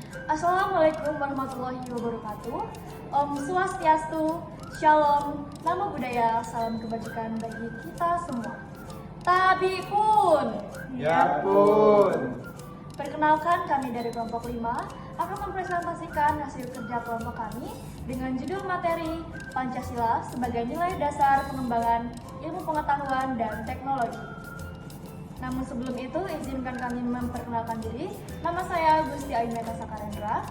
Assalamualaikum warahmatullahi wabarakatuh. Om Swastiastu, Shalom, Namo Buddhaya, salam kebajikan bagi kita semua. Tabi pun. Ya pun. Perkenalkan, kami dari kelompok 5 akan mempresentasikan hasil kerja kelompok kami dengan judul materi Pancasila sebagai nilai dasar pengembangan ilmu pengetahuan dan teknologi. Namun sebelum itu, izinkan kami memperkenalkan diri. Nama saya Gusti Aineta Sakarendra.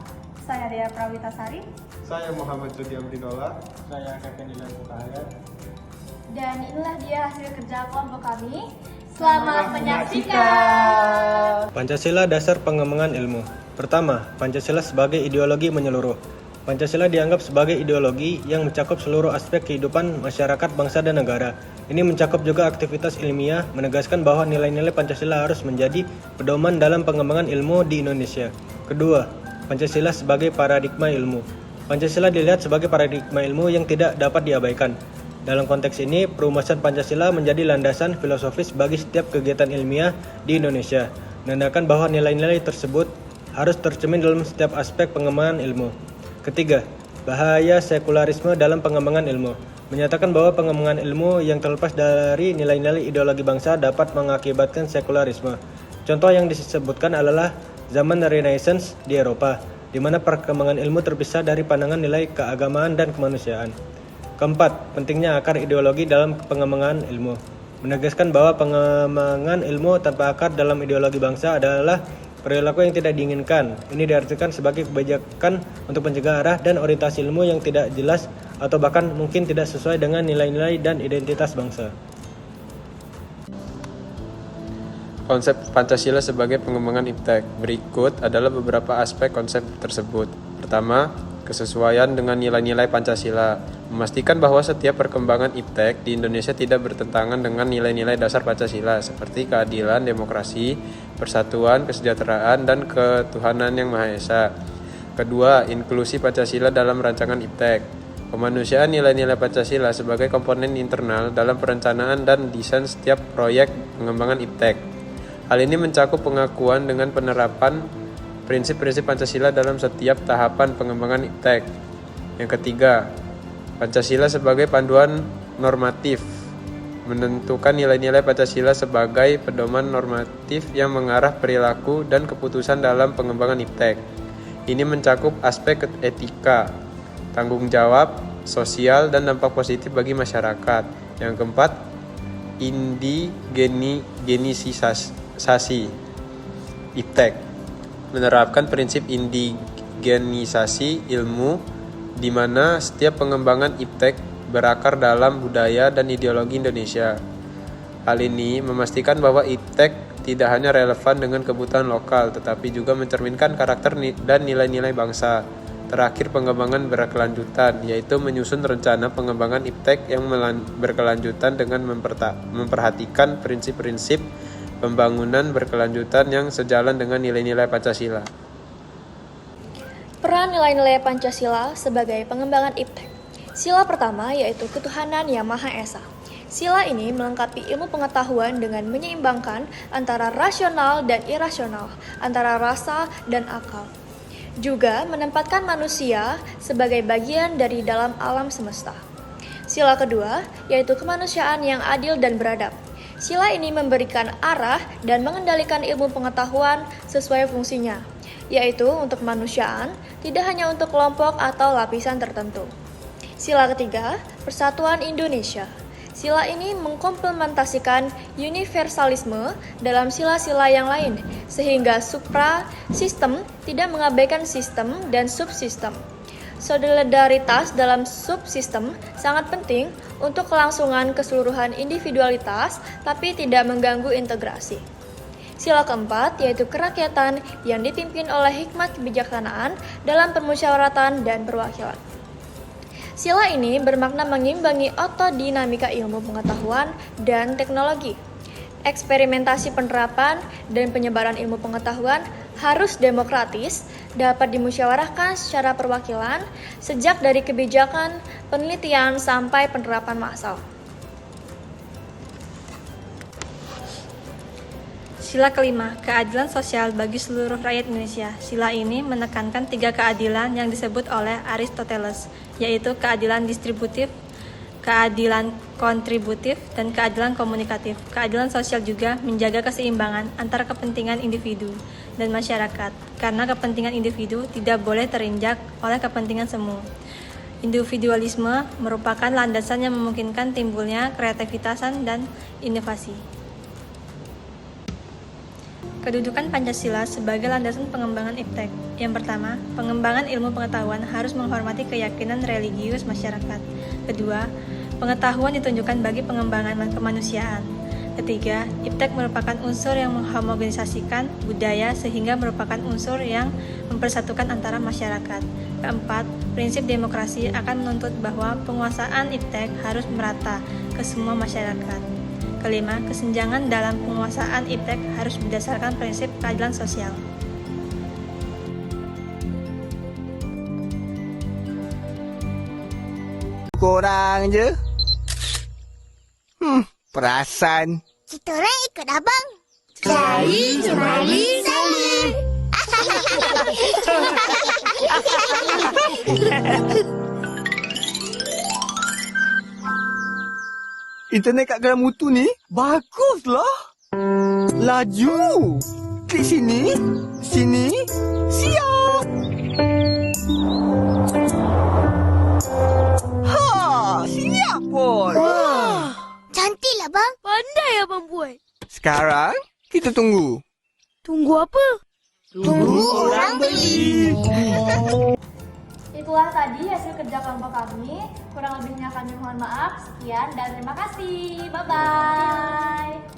Saya Dea Prawitasari. Saya Muhammad Jody Amrinola. Saya Kevin Ilan Mutahayat. Dan inilah dia hasil kerja kelompok kami. Selamat menyaksikan. Pancasila dasar pengembangan ilmu. Pertama, Pancasila sebagai ideologi menyeluruh. Pancasila dianggap sebagai ideologi yang mencakup seluruh aspek kehidupan masyarakat, bangsa, dan negara. Ini mencakup juga aktivitas ilmiah, menegaskan bahwa nilai-nilai Pancasila harus menjadi pedoman dalam pengembangan ilmu di Indonesia. Kedua, Pancasila sebagai paradigma ilmu. Pancasila dilihat sebagai paradigma ilmu yang tidak dapat diabaikan. Dalam konteks ini, perumusan Pancasila menjadi landasan filosofis bagi setiap kegiatan ilmiah di Indonesia, menandakan bahwa nilai-nilai tersebut harus tercermin dalam setiap aspek pengembangan ilmu. Ketiga, bahaya sekularisme dalam pengembangan ilmu. Menyatakan bahwa pengembangan ilmu yang terlepas dari nilai-nilai ideologi bangsa dapat mengakibatkan sekularisme. Contoh yang disebutkan adalah zaman Renaissance di Eropa, di mana perkembangan ilmu terpisah dari pandangan nilai keagamaan dan kemanusiaan. Keempat, pentingnya akar ideologi dalam pengembangan ilmu. Menegaskan bahwa pengembangan ilmu tanpa akar dalam ideologi bangsa adalah perilaku yang tidak diinginkan. Ini diartikan sebagai kebijakan untuk mencegah arah dan orientasi ilmu yang tidak jelas atau bahkan mungkin tidak sesuai dengan nilai-nilai dan identitas bangsa. Konsep Pancasila sebagai pengembangan iptek. Berikut adalah beberapa aspek konsep tersebut. Pertama, kesesuaian dengan nilai-nilai Pancasila. Memastikan bahwa setiap perkembangan iptek di Indonesia tidak bertentangan dengan nilai-nilai dasar Pancasila seperti keadilan, demokrasi, persatuan, kesejahteraan, dan ketuhanan yang Maha Esa. Kedua, inklusi Pancasila dalam rancangan iptek. Kemanusiaan nilai-nilai Pancasila sebagai komponen internal dalam perencanaan dan desain setiap proyek pengembangan iptek. Hal ini mencakup pengakuan dengan penerapan prinsip-prinsip Pancasila dalam setiap tahapan pengembangan iptek. Yang ketiga, Pancasila sebagai panduan normatif. Menentukan nilai-nilai Pancasila sebagai pedoman normatif yang mengarah perilaku dan keputusan dalam pengembangan iptek. Ini mencakup aspek etika, tanggung jawab, sosial, dan dampak positif bagi masyarakat. Yang keempat, indigenisasi iptek. Menerapkan prinsip indigenisasi ilmu di mana setiap pengembangan iptek berakar dalam budaya dan ideologi Indonesia. Hal ini memastikan bahwa iptek tidak hanya relevan dengan kebutuhan lokal, tetapi juga mencerminkan karakter dan nilai-nilai bangsa. Terakhir, pengembangan berkelanjutan, yaitu menyusun rencana pengembangan iptek yang berkelanjutan dengan memperhatikan prinsip-prinsip pembangunan berkelanjutan yang sejalan dengan nilai-nilai Pancasila. Peran nilai-nilai Pancasila sebagai pengembangan iptek. Sila pertama yaitu ketuhanan yang Maha Esa. Sila ini melengkapi ilmu pengetahuan dengan menyeimbangkan antara rasional dan irasional, antara rasa dan akal. Juga menempatkan manusia sebagai bagian dari dalam alam semesta. Sila kedua yaitu kemanusiaan yang adil dan beradab. Sila ini memberikan arah dan mengendalikan ilmu pengetahuan sesuai fungsinya, yaitu untuk kemanusiaan, tidak hanya untuk kelompok atau lapisan tertentu. Sila ketiga, Persatuan Indonesia. Sila ini mengkomplementasikan universalisme dalam sila-sila yang lain, sehingga supra-sistem tidak mengabaikan sistem dan subsistem. Solidaritas dalam subsistem sangat penting untuk kelangsungan keseluruhan individualitas, tapi tidak mengganggu integrasi. Sila keempat yaitu kerakyatan yang dipimpin oleh hikmat kebijaksanaan dalam permusyawaratan dan perwakilan. Sila ini bermakna mengimbangi otodinamika ilmu pengetahuan dan teknologi. Eksperimentasi penerapan dan penyebaran ilmu pengetahuan harus demokratis, dapat dimusyawarahkan secara perwakilan, sejak dari kebijakan, penelitian, sampai penerapan massal. Sila kelima, keadilan sosial bagi seluruh rakyat Indonesia. Sila ini menekankan 3 keadilan yang disebut oleh Aristoteles, yaitu keadilan distributif, keadilan kontributif, dan keadilan komunikatif. Keadilan sosial juga menjaga keseimbangan antara kepentingan individu dan masyarakat, karena kepentingan individu tidak boleh terinjak oleh kepentingan semu. Individualisme merupakan landasan yang memungkinkan timbulnya kreativitasan dan inovasi. Kedudukan Pancasila sebagai landasan pengembangan iptek. Yang pertama, pengembangan ilmu pengetahuan harus menghormati keyakinan religius masyarakat. Kedua, pengetahuan ditunjukkan bagi pengembangan kemanusiaan. Ketiga, iptek merupakan unsur yang menghomogenisasikan budaya sehingga merupakan unsur yang mempersatukan antara masyarakat. Keempat, prinsip demokrasi akan menuntut bahwa penguasaan iptek harus merata ke semua masyarakat. Kelima, kesenjangan dalam penguasaan iptek harus berdasarkan prinsip keadilan sosial. Korang je. Perasan. Kita orang ikut abang. Cari Jumali Salim. Internet kat Geram Mutu ni baguslah. Laju. Klik sini, sini, siap. Ha, siap pun. Wah, cantiklah bang. Pandai abang buat. Sekarang kita tunggu. Tunggu apa? Tunggu orang beli. Itulah tadi hasil kerja kelompok kami. Kurang lebihnya kami mohon maaf. Sekian dan terima kasih. Bye-bye.